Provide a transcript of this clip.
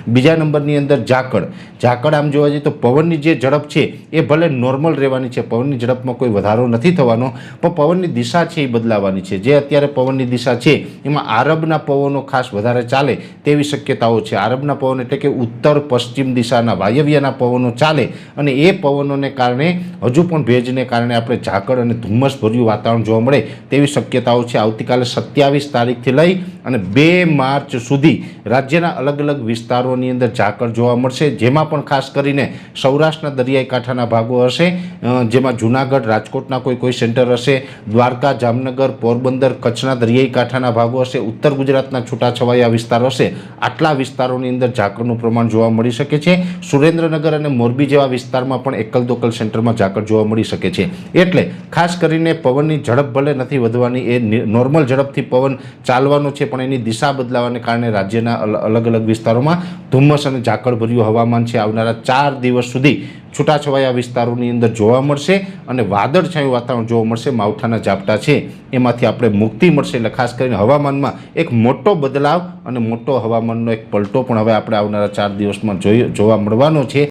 બીજા નંબરની અંદર ઝાકળ. ઝાકળ આમ જોવા જઈએ તો પવનની જે ઝડપ છે એ ભલે નોર્મલ રહેવાની છે, પવનની ઝડપમાં કોઈ વધારો નથી થવાનો, પણ પવનની દિશા છે એ બદલાવાની છે. જે અત્યારે પવનની દિશા છે એમાં આરબના પવનો ખાસ વધારે ચાલે તેવી શક્યતાઓ છે. આરબના પવન એટલે કે ઉત્તર પશ્ચિમ દિશાના વાયવ્યના પવનો ચાલે અને એ પવનોને કારણે હજુ પણ ભેજને કારણે આપણે ઝાકળ અને ધુમ્મસભર્યું વાતાવરણ જોવા મળે તેવી શક્યતાઓ છે. આવતીકાલે 27 તારીખથી લઈ અને 2 માર્ચ સુધી રાજ્યના અલગ અલગ વિસ્તારોની અંદર ઝાકળ જોવા મળશે, જેમાં પણ ખાસ કરીને સૌરાષ્ટ્રના દરિયાઈ કાંઠાના ભાગો હશે, જેમાં જૂનાગઢ, રાજકોટના કોઈ સેન્ટર હશે, દ્વારકા, જામનગર, પોરબંદર, કચ્છના દરિયાઈ કાંઠાના ભાગો હશે, ઉત્તર ગુજરાતના છૂટાછવાયા વિસ્તારો હશે. આટલા વિસ્તારોની અંદર ઝાકળનું પ્રમાણ જોવા મળી શકે છે. સુરેન્દ્રનગર અને મોરબી જેવા વિસ્તારમાં પણ એકલ દોકલ સેન્ટરમાં ઝાકળ જોવા મળી શકે છે. એટલે ખાસ કરીને પવનની ઝડપ ભલે નથી વધવાની, એ નોર્મલ ઝડપથી પવન ચાલવાનો છે, પણ એની દિશા બદલાવાને કારણે રાજ્યના અલગ અલગ વિસ્તારોમાં ધુમ્મસ અને ઝાકળભર્યું હવામાન છે આવનારા 4 દિવસ સુધી છૂટાછવાયા વિસ્તારોની અંદર જોવા મળશે અને વાદળછાયું વાતાવરણ જોવા મળશે. માવઠાના ઝાપટા છે એમાંથી આપણે મુક્તિ મળશે. એટલે ખાસ કરીને હવામાનમાં એક મોટો બદલાવ અને મોટો હવામાનનો એક પલટો પણ હવે આપણે આવનારા 4 દિવસમાં જોવા મળવાનો છે.